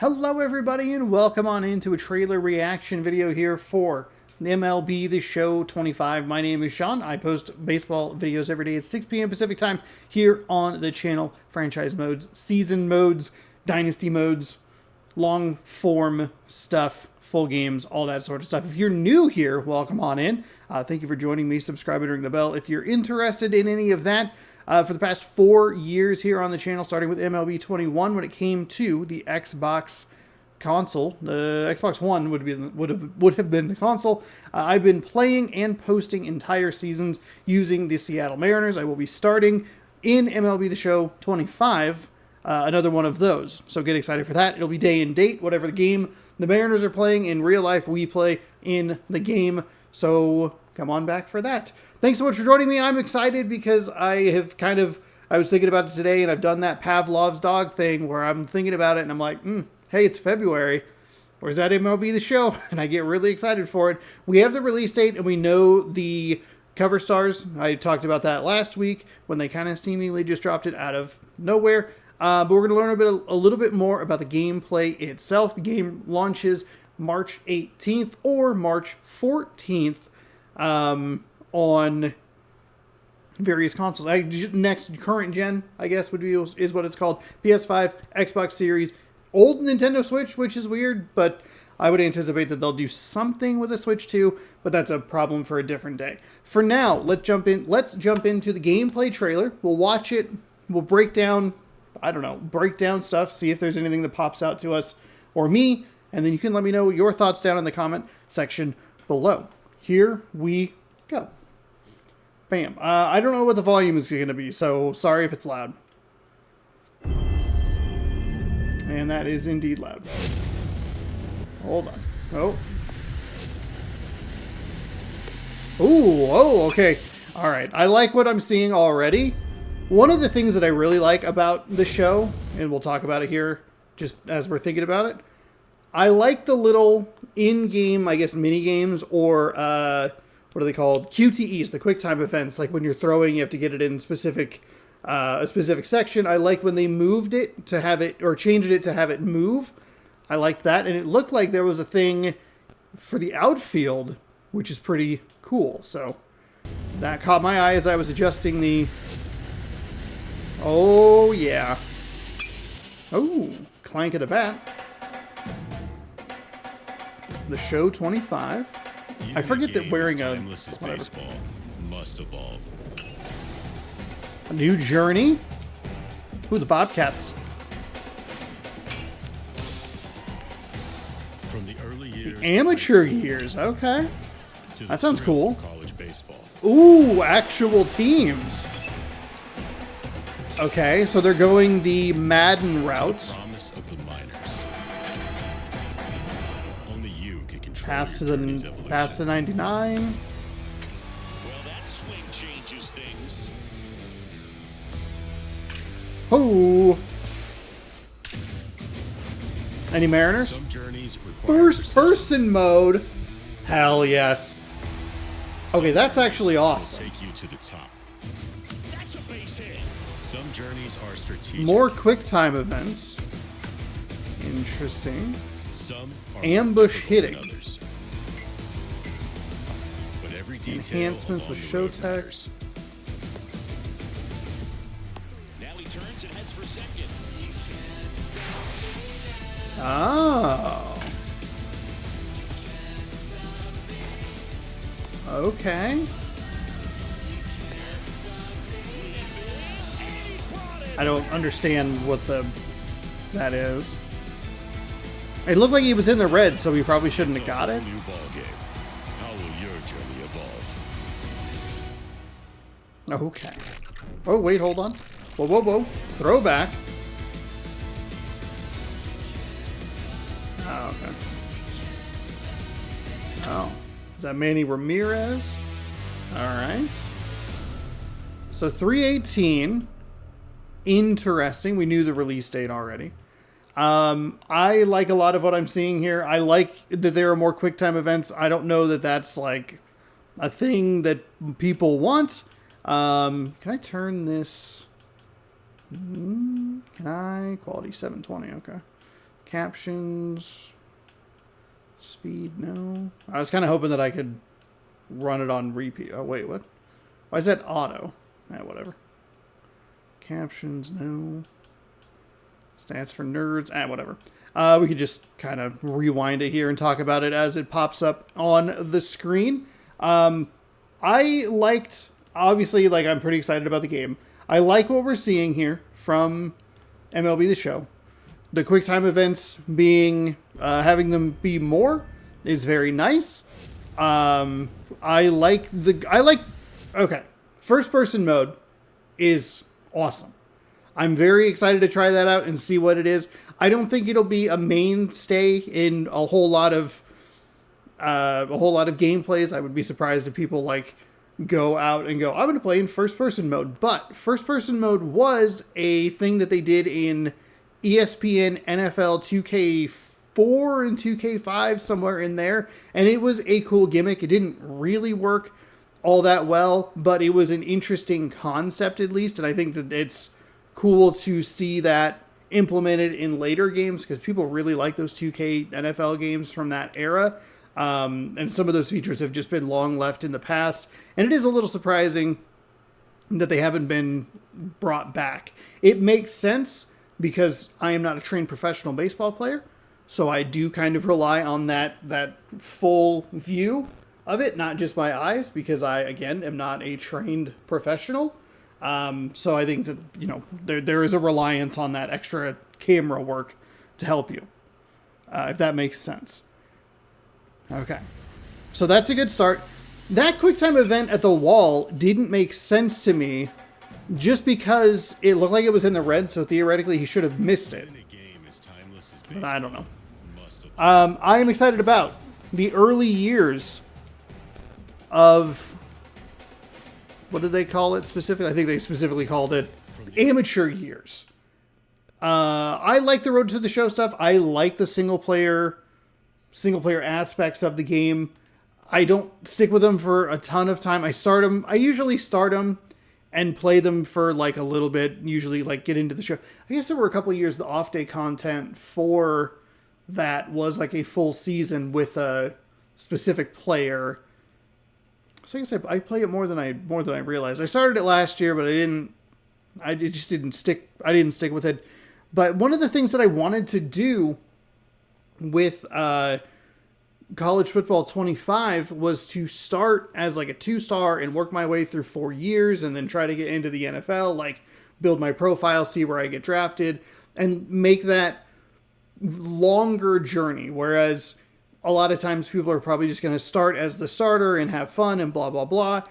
Hello everybody and welcome on into a trailer reaction video here for MLB The Show 25. My name is Sean. I post baseball videos every day at 6 p.m. Pacific time here on the channel. Franchise modes, season modes, dynasty modes, long form stuff, full games, all that sort of stuff. If you're new here, welcome on in. Thank you for joining me. Subscribe and ring the bell if you're interested in any of that. For the past 4 years here on the channel, starting with MLB 21 when it came to the Xbox console. Xbox One would have been the console. I've been playing and posting entire seasons using the Seattle Mariners. I will be starting in MLB The Show 25, another one of those. So get excited for that. It'll be day and date, whatever the game the Mariners are playing in real life, we play in the game. So come on back for that. Thanks so much for joining me. I'm excited because I was thinking about it today, and I've done that Pavlov's dog thing where I'm thinking about it and I'm like, hey, it's February. Where's that MLB The Show? And I get really excited for it. We have the release date and we know the cover stars. I talked about that last week when they kind of seemingly just dropped it out of nowhere. But we're going to learn a little bit more about the gameplay itself. The game launches March 18th or March 14th on various consoles. Next current gen, I guess, is what it's called. PS5, Xbox Series, old Nintendo Switch, which is weird, but I would anticipate that they'll do something with the Switch too, but that's a problem for a different day. For now, let's jump into the gameplay trailer. We'll watch it. We'll break down stuff, see if there's anything that pops out to us or me, and then you can let me know your thoughts down in the comment section below. Here we go. Bam. I don't know what the volume is going to be, so sorry if it's loud. And that is indeed loud. Hold on. Oh. Ooh, oh, okay. All right. I like what I'm seeing already. One of the things that I really like about the show, and we'll talk about it here just as we're thinking about it, I like the little in-game, I guess, mini-games or, what are they called? QTEs, the quick time events. Like when you're throwing, you have to get it in a specific section. I like when they moved it to have it, or changed it to have it move. I liked that. And it looked like there was a thing for the outfield, which is pretty cool. So that caught my eye as I was adjusting the... Oh, yeah. Oh, clank of the bat. The Show 25. I forget that wearing a baseball must evolve. A new journey. Ooh, the Bobcats. From the early years, The amateur years. Okay, that sounds cool. College baseball. Ooh, actual teams. Okay, so they're going the Madden route. Promise of the minors. Only you can control Path your to journey's the evolution. path to 99. Well, that swing changes things. Oh. Any Mariners? Some journeys require First person mode. Hell yes. Okay, that's actually awesome. Take you to the top. That's a base hit. Some journeys are strategic. More quick time events. Interesting. Some are Ambush more difficult than hitting. others. But every detail Enhancements along with the show road text. matters. Now he turns and heads for second. Oh. Okay. I don't understand what that is. It looked like he was in the red, so he probably shouldn't have got it. New ball game. How will your journey evolve? Okay. Oh, wait, hold on. Whoa, whoa, whoa. Throwback. Oh, okay. Oh. Is that Manny Ramirez? All right. So 3/18. Interesting. We knew the release date already. I like a lot of what I'm seeing here. I like that there are more QuickTime events. I don't know that that's like a thing that people want. Can I turn this? Can I? Quality 720. Okay. Captions. Speed, no. I was kind of hoping that I could run it on repeat. Oh, wait, what? Why is that auto? Whatever. Captions, no. Stats for nerds, whatever. We could just kind of rewind it here and talk about it as it pops up on the screen. I liked, obviously, like, I'm pretty excited about the game. I like what we're seeing here from MLB The Show. The quick time events being, having them be more is very nice. Okay. First person mode is awesome. I'm very excited to try that out and see what it is. I don't think it'll be a mainstay in a whole lot of gameplays. I would be surprised if people like go out and go, I'm going to play in first person mode. But first person mode was a thing that they did in ESPN NFL 2K4 and 2K5, somewhere in there. And it was a cool gimmick. It didn't really work all that well, but it was an interesting concept at least. And I think that it's cool to see that implemented in later games because people really like those 2K NFL games from that era. And some of those features have just been long left in the past. And it is a little surprising that they haven't been brought back. It makes sense because I am not a trained professional baseball player. So I do kind of rely on that full view of it, not just my eyes, because I, again, am not a trained professional. So I think that, there is a reliance on that extra camera work to help you, if that makes sense. Okay. So that's a good start. That QuickTime event at the wall didn't make sense to me just because it looked like it was in the red, so theoretically he should have missed it. But I don't know. I am excited about the early years of, what did they call it specifically? I think they specifically called it amateur years. I like the Road to the Show stuff. I like the single player aspects of the game. I don't stick with them for a ton of time. I usually start them and play them for like a little bit, usually like get into the show. I guess there were a couple of years the off day content for that was like a full season with a specific player. So I guess I play it more than I realized. I started it last year, but I just didn't stick with it. But one of the things that I wanted to do with College Football 25 was to start as like a 2-star and work my way through 4 years and then try to get into the NFL, like build my profile, see where I get drafted, and make that longer journey. Whereas a lot of times people are probably just going to start as the starter and have fun and blah, blah, blah.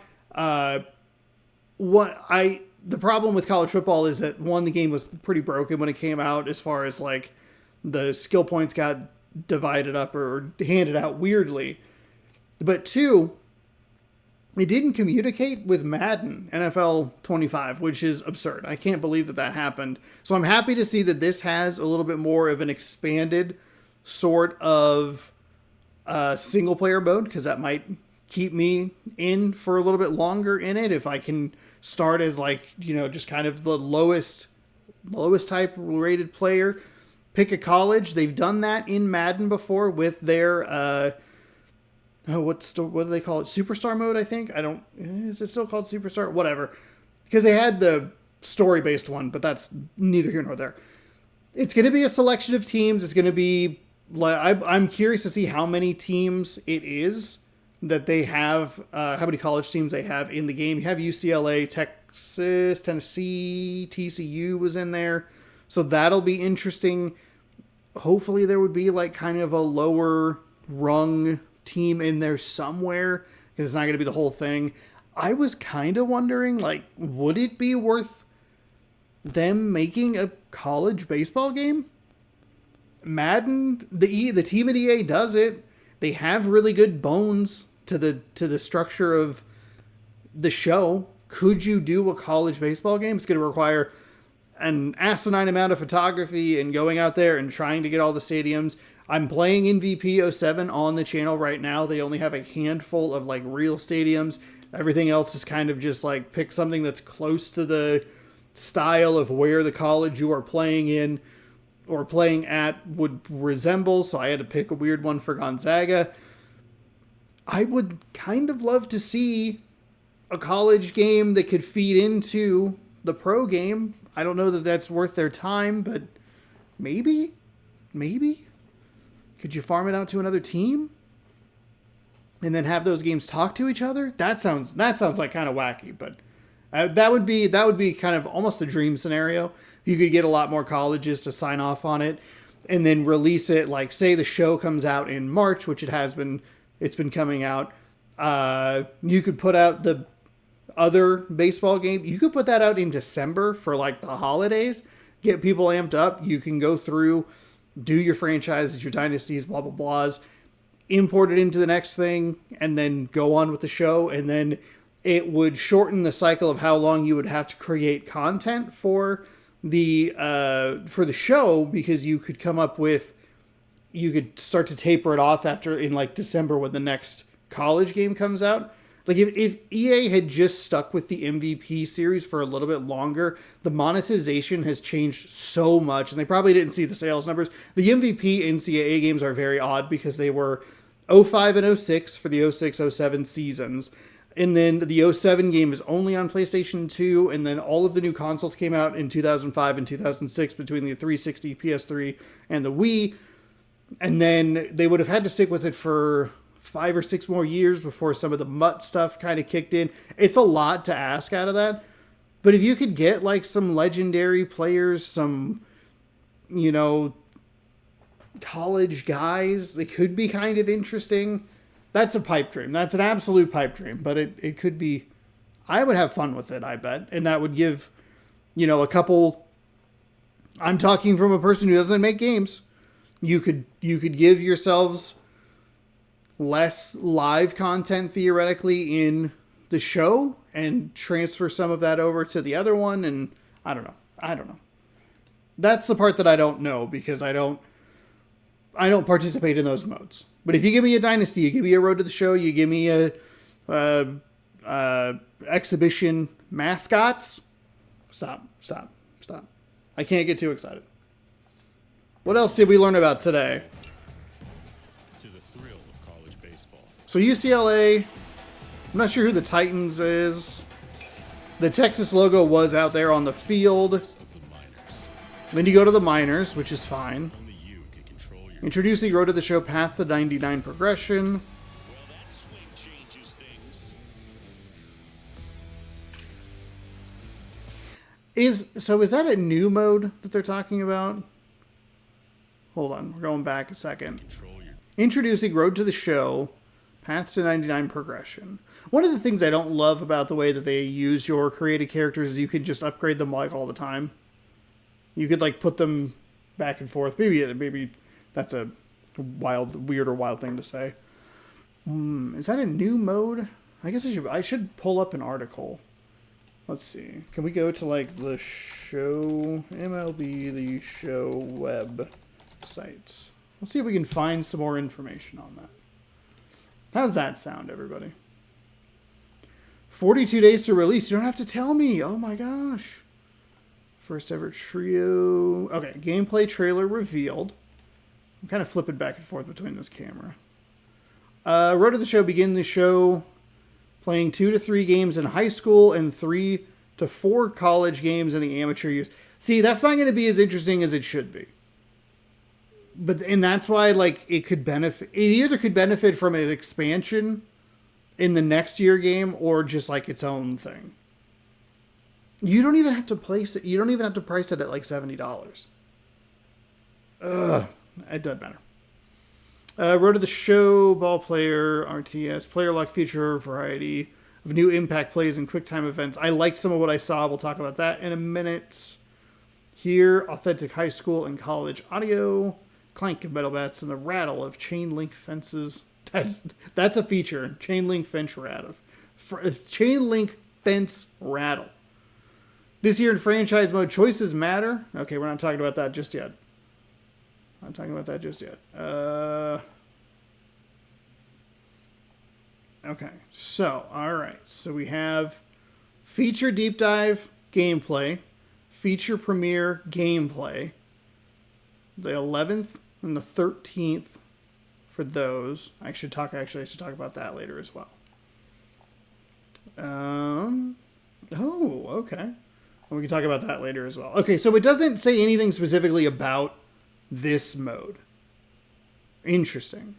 The problem with college football is that, one, the game was pretty broken when it came out as far as like the skill points got divided up or handed out weirdly. But two, it didn't communicate with Madden NFL 25, which is absurd. I can't believe that happened. So I'm happy to see that this has a little bit more of an expanded sort of single player mode, because that might keep me in for a little bit longer in it if I can start as like, just kind of the lowest type rated player. Pick a college. They've done that in Madden before with their what do they call it? Superstar mode, I think. Is it still called Superstar? Whatever. Because they had the story-based one, but that's neither here nor there. It's going to be a selection of teams. It's going to be, I'm curious to see how many teams it is that they have, how many college teams they have in the game. You have UCLA, Texas, Tennessee, TCU was in there. So that'll be interesting. Hopefully there would be like kind of a lower rung team in there somewhere, because it's not going to be the whole thing. I was kind of wondering, like, would it be worth them making a college baseball game? Madden, the team at EA does it. They have really good bones to the structure of the show. Could you do a college baseball game? It's going to require an asinine amount of photography and going out there and trying to get all the stadiums. I'm playing MVP 07 on the channel right now. They only have a handful of like real stadiums. Everything else is kind of just like pick something that's close to the style of where the college you are playing in. or playing at would resemble, so I had to pick a weird one for Gonzaga. I would kind of love to see a college game that could feed into the pro game. I don't know that that's worth their time, but maybe. Could you farm it out to another team? And then have those games talk to each other? That sounds like kind of wacky, but that would be kind of almost a dream scenario. You could get a lot more colleges to sign off on it and then release it. Like, say the show comes out in March, which it's been coming out. You could put out the other baseball game. You could put that out in December for like the holidays, get people amped up. You can go through, do your franchises, your dynasties, blah, blah, blahs, import it into the next thing, and then go on with the show. And then it would shorten the cycle of how long you would have to create content for the show, because you could start to taper it off after in like December when the next college game comes out. Like if EA had just stuck with the MVP series for a little bit longer, the monetization has changed so much, and they probably didn't see the sales numbers. The MVP NCAA games are very odd because they were 05 and 06 for the 06-07 seasons. And then the 07 game is only on PlayStation 2, and then all of the new consoles came out in 2005 and 2006 between the 360, PS3, and the Wii. And then they would have had to stick with it for 5 or 6 more years before some of the MUT stuff kind of kicked in. It's a lot to ask out of that. But if you could get like some legendary players, some, college guys, they could be kind of interesting. That's a pipe dream. That's an absolute pipe dream. But it could be, I would have fun with it, I bet. And that would give, a couple, I'm talking from a person who doesn't make games. You could give yourselves less live content theoretically in the show and transfer some of that over to the other one. And I don't know. That's the part that I don't know, because I don't participate in those modes. But if you give me a dynasty, you give me a road to the show, you give me a exhibition mascots, stop. I can't get too excited. What else did we learn about today? To the thrill of college baseball. So UCLA, I'm not sure who the Titans is. The Texas logo was out there on the field. Of the minors. Then you go to the minors, which is fine. Only you can control your Introducing Road to the Show Path to 99 progression. Well, that swing changes things. Is that a new mode that they're talking about? Hold on, we're going back a second. control your Introducing Road to the Show, Path to 99 progression. One of the things I don't love about the way that they use your created characters is you could just upgrade them like all the time. You could like put them back and forth. Maybe that's a weird or wild thing to say. Is that a new mode? I guess I should pull up an article. Let's see. Can we go to like the show, MLB The Show web site? Let's see if we can find some more information on that. How's that sound, everybody? 42 days to release. You don't have to tell me. Oh my gosh. First ever trio. Okay, gameplay trailer revealed. I'm kind of flipping back and forth between this camera. Road to the Show, begin the show playing 2 to 3 games in high school and 3 to 4 college games in the amateur years. See, that's not going to be as interesting as it should be. And that's why, like, it either could benefit from an expansion in the next year game or just like its own thing. You don't even have to price it at like $70. Ugh, it doesn't matter. Road to the Show, ball player, RTS, player luck feature, variety of new impact plays and quick time events. I liked some of what I saw. We'll talk about that in a minute. Here, authentic high school and college audio, clank of metal bats, and the rattle of chain link fences. That's a feature. Chain link fence rattle. Chain link fence rattle. This year in franchise mode, choices matter. Okay, we're not talking about that just yet. Okay, so, alright. So we have feature deep dive gameplay, feature premiere gameplay, the 11th and the 13th for those. I should talk about that later as well. Oh, okay. We can talk about that later as well. Okay, so it doesn't say anything specifically about this mode. Interesting.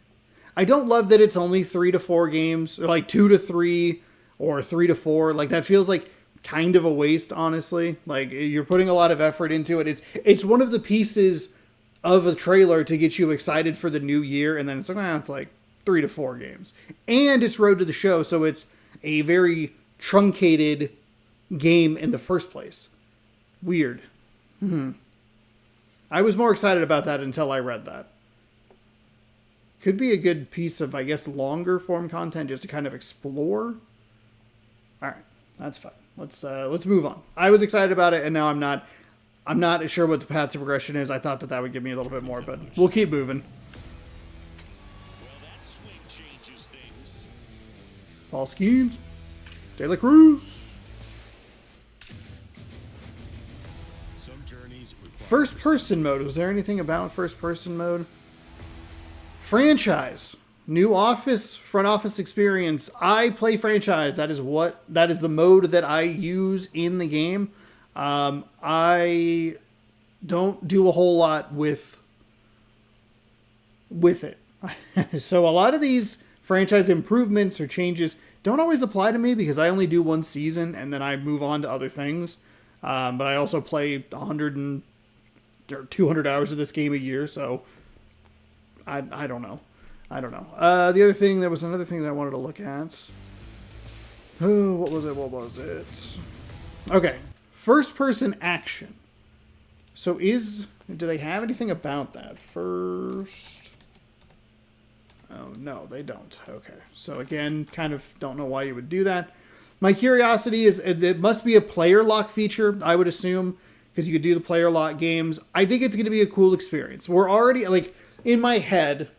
I don't love that it's only 3 to 4 games, or like 2 to 3 or 3 to 4. Like that feels like kind of a waste, honestly. Like you're putting a lot of effort into it. It's one of the pieces of a trailer to get you excited for the new year, and then it's like 3 to 4 games. And it's Road to the Show, so it's a very truncated game in the first place. Weird. I was more excited about that until I read that. Could be a good piece of, I guess, longer form content just to kind of explore. All right, that's fine. Let's move on. I was excited about it, and now I'm not. I'm not sure what the path to progression is. I thought that would give me a little bit more, but we'll keep moving. Well, that swing changes things. Paul Skeens, De La Cruz. Some journeys require First person mode. Was there anything about first person mode? Franchise. New office, front office experience. I play franchise. That is the mode that I use in the game. I don't do a whole lot with it. So a lot of these franchise improvements or changes don't always apply to me because I only do one season and then I move on to other things. But I also play 100 or 200 hours of this game a year, so I don't know. There was another thing that I wanted to look at. Oh, what was it? Okay. First person action. So do they have anything about that? First. Oh, no, they don't. Okay. So again, kind of don't know why you would do that. My curiosity is it must be a player lock feature, I would assume, because you could do the player lock games. I think it's going to be a cool experience. We're already, like, in my head,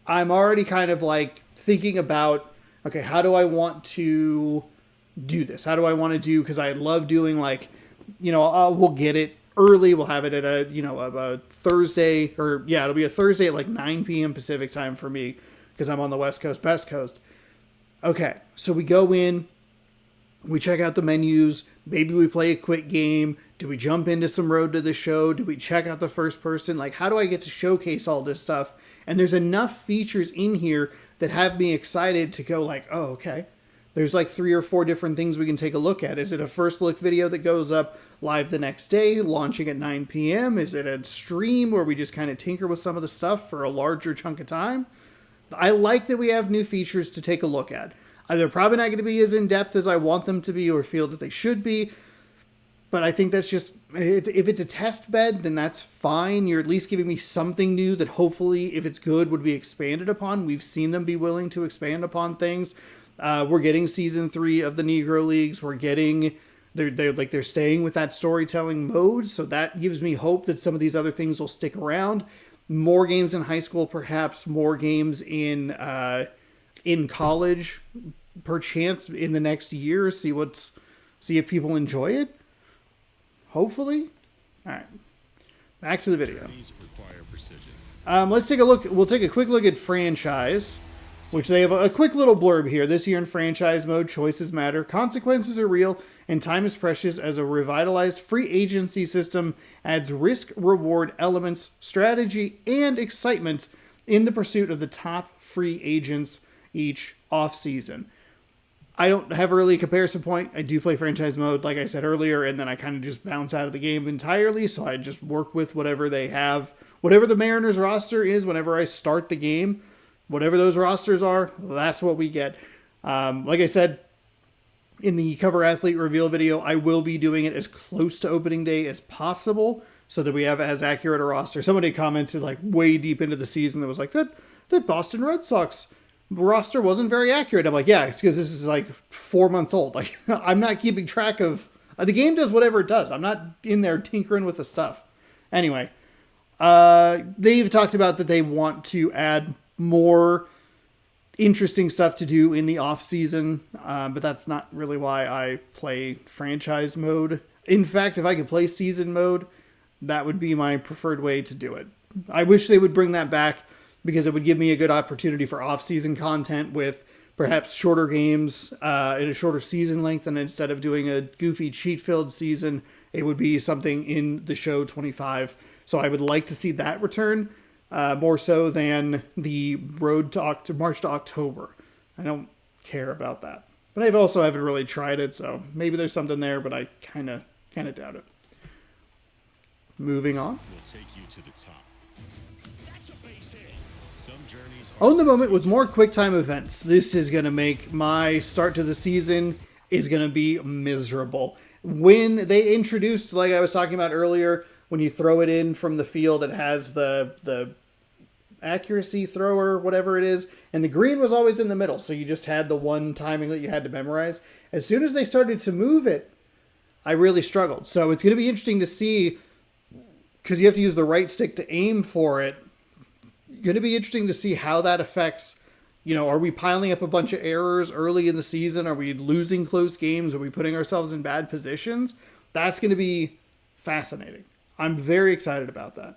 I'm already kind of like thinking about, okay, how do I want to do this? How do I want to do, because I love doing like, we'll get it early. We'll have it at a Thursday, it'll be a Thursday at like 9 p.m. Pacific time for me because I'm on the West Coast, Best Coast. Okay, so we go in, we check out the menus. Maybe we play a quick game. Do we jump into some Road to the Show? Do we check out the first person? Like, how do I get to showcase all this stuff? And there's enough features in here that have me excited to go like, oh, okay. There's like 3 or 4 different things we can take a look at. Is it a first look video that goes up live the next day, launching at 9 p.m.? Is it a stream where we just kind of tinker with some of the stuff for a larger chunk of time? I like that we have new features to take a look at. They're probably not going to be as in-depth as I want them to be or feel that they should be. But I think that's just, if it's a test bed, then that's fine. You're at least giving me something new that hopefully, if it's good, would be expanded upon. We've seen them be willing to expand upon things. We're getting season 3 of the Negro Leagues. We're getting, they're staying with that storytelling mode. So that gives me hope that some of these other things will stick around. More games in high school, perhaps more games in college, perchance in the next year. See if people enjoy it. Hopefully. All right. Back to the video. journeys require precision. Let's take a look. We'll take a quick look at franchise, which they have a quick little blurb here. This year in franchise mode, choices matter, consequences are real, and time is precious as a revitalized free agency system adds risk-reward elements, strategy, and excitement in the pursuit of the top free agents each offseason. I don't have really a comparison point. I do play franchise mode, like I said earlier, and then I kind of just bounce out of the game entirely, so I just work with whatever they have. Whatever the Mariners roster is, whenever I start the game, whatever those rosters are, that's what we get. Like I said, in the cover athlete reveal video, I will be doing it as close to opening day as possible so that we have as accurate a roster. Somebody commented like way deep into the season that was like, that Boston Red Sox roster wasn't very accurate. I'm like, yeah, it's because this is like 4 months old. Like, I'm not keeping track of the game does whatever it does. I'm not in there tinkering with the stuff. Anyway, they've talked about that they want to add more interesting stuff to do in the off season. But that's not really why I play franchise mode. In fact, if I could play season mode, that would be my preferred way to do it. I wish they would bring that back because it would give me a good opportunity for off-season content with perhaps shorter games in a shorter season length. And instead of doing a goofy cheat-filled season, it would be something in the show 25. So I would like to see that return more so than the road to March to October. I don't care about that. But I also haven't really tried it, so maybe there's something there, but I kind of doubt it. Moving on. Will take you to the top. That's a base hit. Some journeys Own the moment with more QuickTime events. This is going to make my start to the season is going to be miserable. When they introduced, like I was talking about earlier, when you throw it in from the field, it has the accuracy thrower, whatever it is, and the green was always in the middle, so you just had the one timing that you had to memorize. As soon as they started to move it, I really struggled. So it's going to be interesting to see, because you have to use the right stick to aim for it. Going to be interesting to see how that affects, are we piling up a bunch of errors early in the season? Are we losing close games? Are we putting ourselves in bad positions? That's going to be fascinating. I'm very excited about that.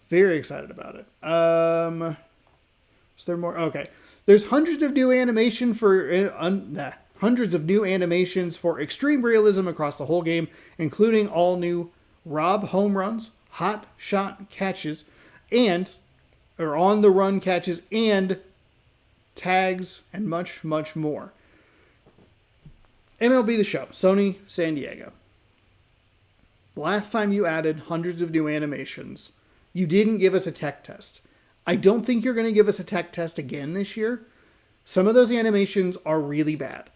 Very excited about it. Is there more? Okay. There's hundreds of new animations for extreme realism across the whole game, including all new rob home runs, hot shot catches, or on the run catches, and tags, and much, much more. MLB The Show, Sony San Diego. Last time you added hundreds of new animations, you didn't give us a tech test. I don't think you're going to give us a tech test again this year. Some of those animations are really bad.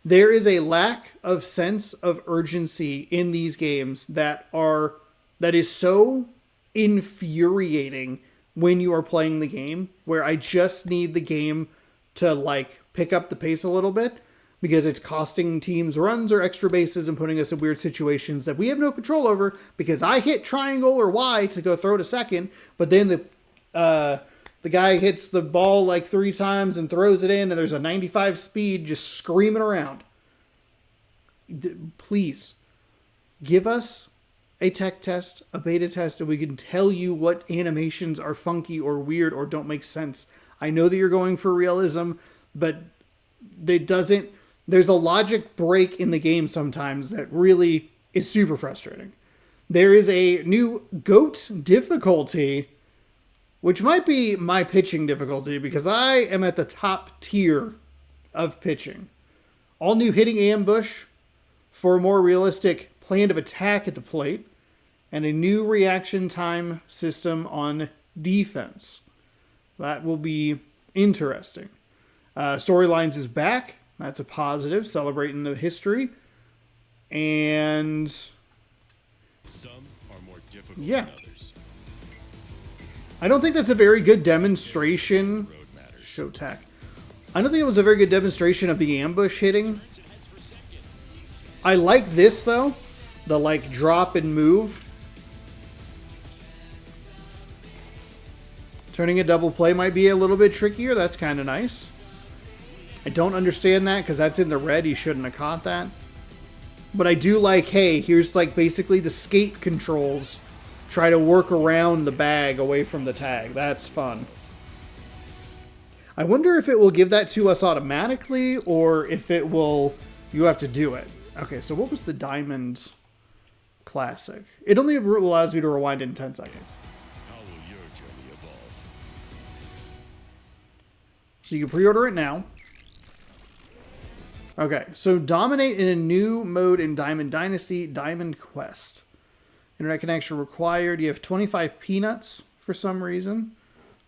There is a lack of sense of urgency in these games that is so infuriating when you are playing the game, where I just need the game to pick up the pace a little bit, because it's costing teams runs or extra bases and putting us in weird situations that we have no control over, because I hit triangle or Y to go throw to second, but then the guy hits the ball 3 times and throws it in, and there's a 95 speed just screaming around. Please, give us a tech test, a beta test, and we can tell you what animations are funky or weird or don't make sense. I know that you're going for realism, but there's a logic break in the game sometimes that really is super frustrating. There is a new GOAT difficulty, which might be my pitching difficulty, because I am at the top tier of pitching. All new hitting ambush for a more realistic plan of attack at the plate, and a new reaction time system on defense. That will be interesting. Storylines is back. That's a positive, celebrating the history. And some are more difficult yeah. than others. I don't think that's a very good demonstration. Road matters. Showtech. I don't think it was a very good demonstration of the ambush hitting. I like this though. The drop and move. Turning a double play might be a little bit trickier. That's kind of nice. I don't understand that because that's in the red. He shouldn't have caught that. But I do hey, here's basically the skate controls. Try to work around the bag away from the tag. That's fun. I wonder if it will give that to us automatically or if it will, you have to do it. Okay, so what was the Diamond Classic? It only allows you to rewind in 10 seconds. How will your journey evolve? So you can pre-order it now. Okay, so dominate in a new mode in Diamond Dynasty, Diamond Quest. Internet connection required. You have 25 peanuts for some reason.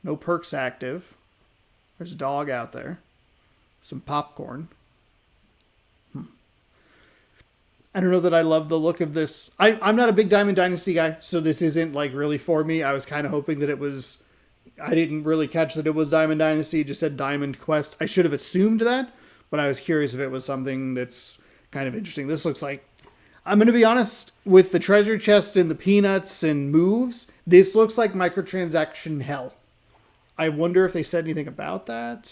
No perks active. There's a dog out there. Some popcorn. I don't know that I love the look of this. I'm not a big Diamond Dynasty guy, so this isn't really for me. I was kind of hoping that it was... I didn't really catch that it was Diamond Dynasty. It just said Diamond Quest. I should have assumed that, but I was curious if it was something that's kind of interesting. This looks like... I'm going to be honest, with the treasure chest and the peanuts and moves, this looks like microtransaction hell. I wonder if they said anything about that.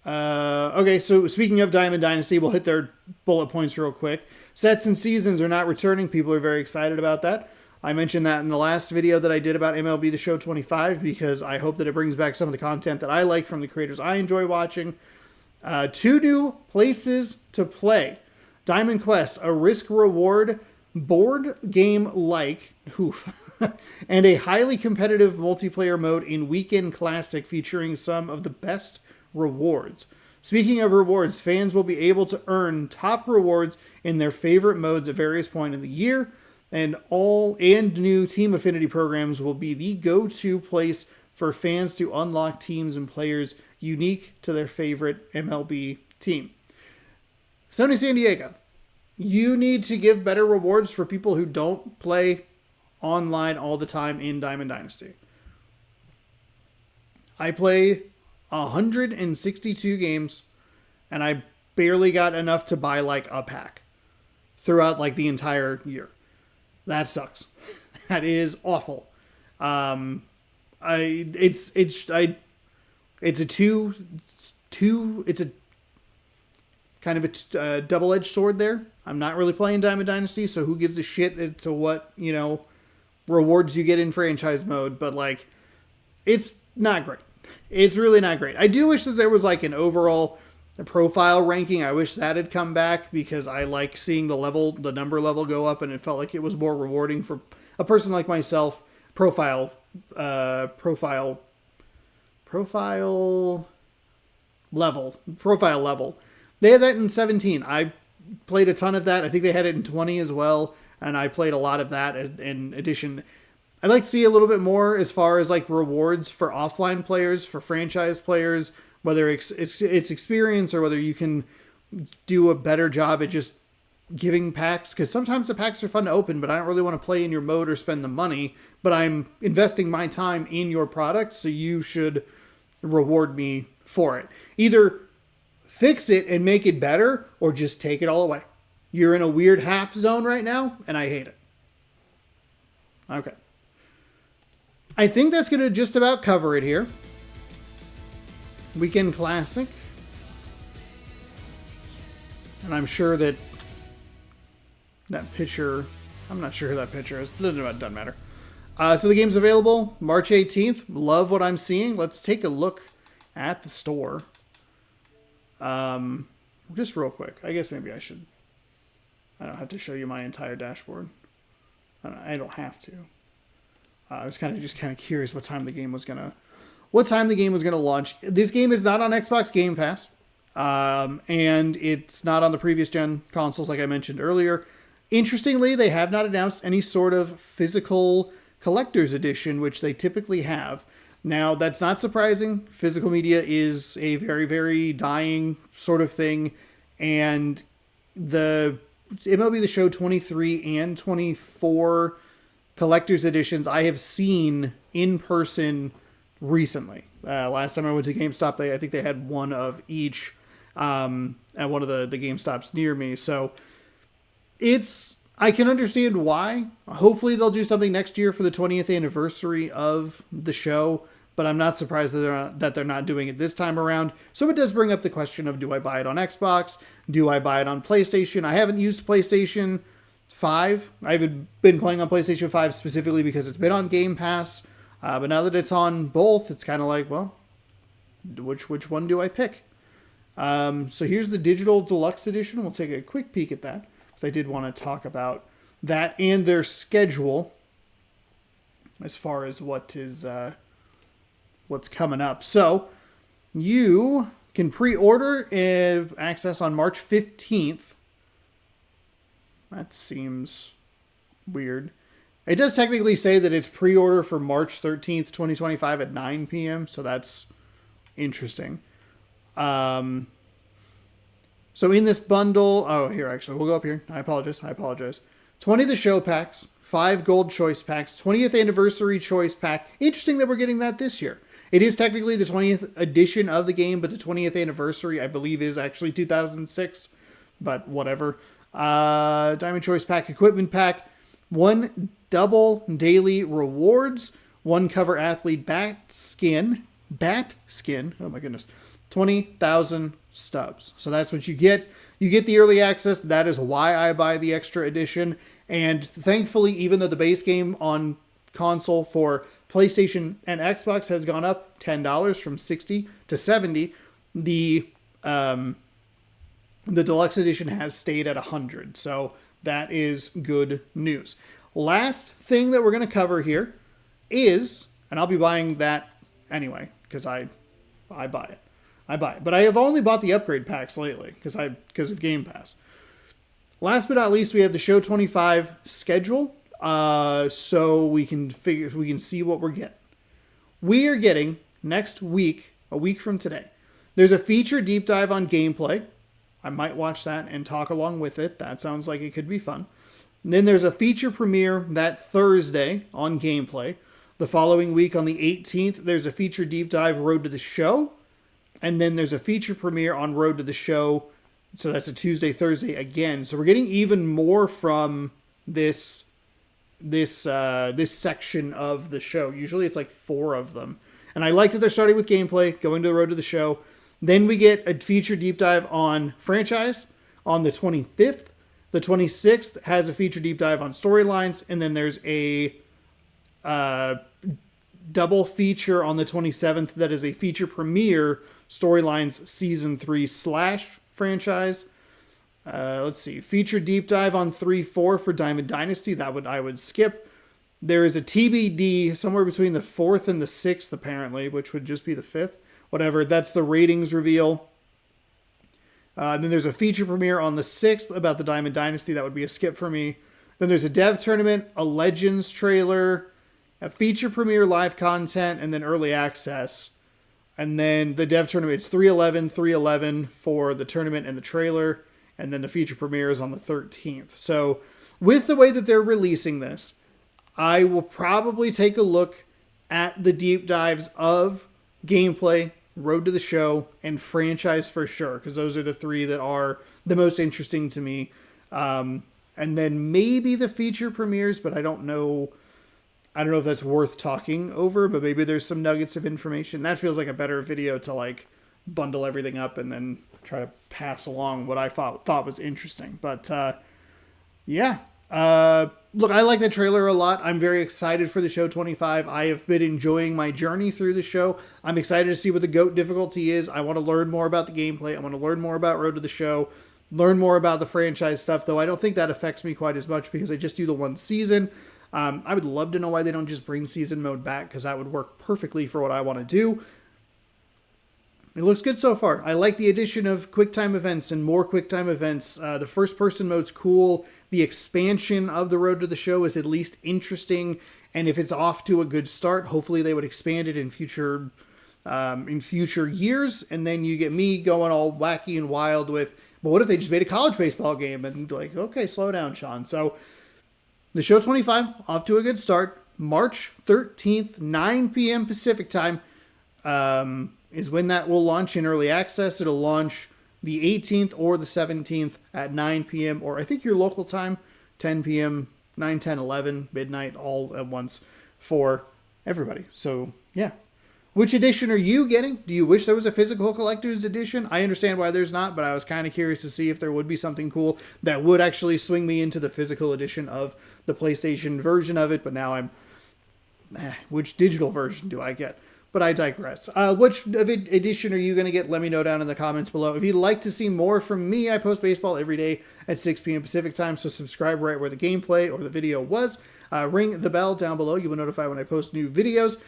Okay, so speaking of Diamond Dynasty, we'll hit their bullet points real quick. Sets and seasons are not returning. People are very excited about that. I mentioned that in the last video that I did about MLB The Show 25 because I hope that it brings back some of the content that I like from the creators I enjoy watching. 2 new places to play. Diamond Quest, a risk-reward board game-like, and a highly competitive multiplayer mode in Weekend Classic featuring some of the best rewards. Speaking of rewards, fans will be able to earn top rewards in their favorite modes at various points in the year, and new team affinity programs will be the go-to place for fans to unlock teams and players unique to their favorite MLB team. Sony San Diego, you need to give better rewards for people who don't play online all the time in Diamond Dynasty. I play 162 games, and I barely got enough to buy like a pack throughout like the entire year. That sucks. That is awful. It's a kind of a double-edged sword there. I'm not really playing Diamond Dynasty, so who gives a shit as to what, rewards you get in franchise mode, but like, it's not great. It's really not great. I do wish that there was like an overall profile ranking. I wish that had come back because I like seeing the number level go up, and it felt like it was more rewarding for a person like myself. Profile level. They had that in 17. I played a ton of that. I think they had it in 20 as well, and I played a lot of that in addition. I'd like to see a little bit more as far as like rewards for offline players, for franchise players, whether it's experience or whether you can do a better job at just giving packs, because sometimes the packs are fun to open, but I don't really want to play in your mode or spend the money, but I'm investing my time in your product, so you should reward me for it. Either fix it and make it better, or just take it all away. You're in a weird half zone right now, and I hate it. Okay. I think that's going to just about cover it here. Weekend Classic. And I'm sure that picture, I'm not sure who that picture is. It doesn't matter. So the game's available March 18th. Love what I'm seeing. Let's take a look at the store. Just real quick. I guess maybe I should. I don't have to show you my entire dashboard. I don't have to. I was kind of curious what time the game was gonna launch. This game is not on Xbox Game Pass, and it's not on the previous gen consoles like I mentioned earlier. Interestingly, they have not announced any sort of physical collector's edition, which they typically have. Now, that's not surprising. Physical media is a very, very dying sort of thing, and the MLB The Show 23 and 24 collector's editions I have seen in person recently. Last time I went to GameStop, I think they had one of each at one of the GameStops near me. So I can understand why. Hopefully they'll do something next year for the 20th anniversary of the show, but I'm not surprised that they're not doing it this time around. So it does bring up the question of, do I buy it on Xbox? Do I buy it on PlayStation? I haven't used PlayStation 5. I've been playing on PlayStation 5 specifically because it's been on Game Pass. But now that it's on both, it's kind of like, well, which one do I pick? So here's the digital deluxe edition. We'll take a quick peek at that, because I did want to talk about that and their schedule as far as what's coming up. So you can pre-order access on March 15th. That seems weird. It does technically say that it's pre-order for March 13th, 2025 at 9 p.m. So that's interesting. So in this bundle, actually, we'll go up here. I apologize. 20 of the show packs, 5 gold choice packs, 20th anniversary choice pack. Interesting that we're getting that this year. It is technically the 20th edition of the game, but the 20th anniversary, I believe, is actually 2006. But whatever. Diamond choice pack, equipment pack, 1 double daily rewards, 1 cover athlete bat skin. Oh my goodness. 20,000 stubs. So that's what you get. You get the early access. That is why I buy the extra edition. And thankfully, even though the base game on console for PlayStation and Xbox has gone up $10 from 60 to 70, the deluxe edition has stayed at 100. So that is good news. Last thing that we're going to cover here is, and I'll be buying that anyway, because I buy it. But I have only bought the upgrade packs lately because of Game Pass. Last but not least, we have the Show 25 schedule, so we can see what we're getting. We are getting next week, a week from today. There's a feature deep dive on gameplay. I might watch that and talk along with it. That sounds like it could be fun. And then there's a feature premiere that Thursday on gameplay. The following week on the 18th, there's a feature deep dive Road to the Show. And then there's a feature premiere on Road to the Show. So that's a Tuesday, Thursday again. So we're getting even more from this section of the show. Usually it's like 4 of them. And I like that they're starting with gameplay, going to the Road to the Show. Then we get a feature deep dive on franchise on the 25th. The 26th has a feature deep dive on storylines. And then there's a double feature on the 27th that is a feature premiere storylines season 3 / franchise. Let's see. Feature deep dive on 3-4 for Diamond Dynasty. I would skip. There is a TBD somewhere between the 4th and the 6th, apparently, which would just be the 5th. Whatever. That's the ratings reveal. Then there's a feature premiere on the 6th about the Diamond Dynasty. That would be a skip for me. Then there's a dev tournament, a Legends trailer, a feature premiere live content, and then early access. And then the dev tournament, it's 3/11 for the tournament and the trailer. And then the feature premiere is on the 13th. So with the way that they're releasing this, I will probably take a look at the deep dives of gameplay, Road to the Show, and franchise for sure. Because those are the 3 that are the most interesting to me. And then maybe the feature premieres, but I don't know if that's worth talking over, but maybe there's some nuggets of information. That feels like a better video to like bundle everything up and then try to pass along what I thought was interesting. But yeah. Look, I like the trailer a lot. I'm very excited for the Show 25. I have been enjoying my journey through the show. I'm excited to see what the GOAT difficulty is. I want to learn more about the gameplay. I want to learn more about Road to the Show. Learn more about the franchise stuff, though I don't think that affects me quite as much because I just do the one season. I would love to know why they don't just bring season mode back, because that would work perfectly for what I want to do. It looks good so far. I like the addition of QuickTime events and more QuickTime events. The first-person mode's cool. The expansion of the Road to the Show is at least interesting. And if it's off to a good start, hopefully they would expand it in future years. And then you get me going all wacky and wild with, well, what if they just made a college baseball game? And like, okay, slow down, Sean. So the Show 25, off to a good start. March 13th, 9 p.m. Pacific time, is when that will launch in early access. It'll launch the 18th or the 17th at 9 p.m. or I think your local time, 10 p.m., 9, 10, 11, midnight, all at once for everybody. So, yeah. Which edition are you getting? Do you wish there was a physical collector's edition? I understand why there's not, but I was kind of curious to see if there would be something cool that would actually swing me into the physical edition of the PlayStation version of it. But now I'm, which digital version do I get? But I digress. Which edition are you going to get? Let me know down in the comments below. If you'd like to see more from me, I post baseball every day at 6 p.m. Pacific time, so subscribe right where the gameplay or the video was. Ring the bell down below. You will notify when I post new videos.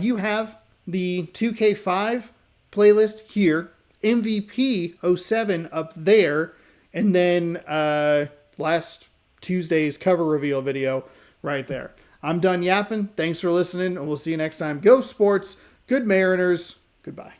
You have the 2K5 playlist here, MVP 07 up there, and then last Tuesday's cover reveal video right there. I'm done yapping. Thanks for listening, and we'll see you next time. Go Sports. Good Mariners. Goodbye.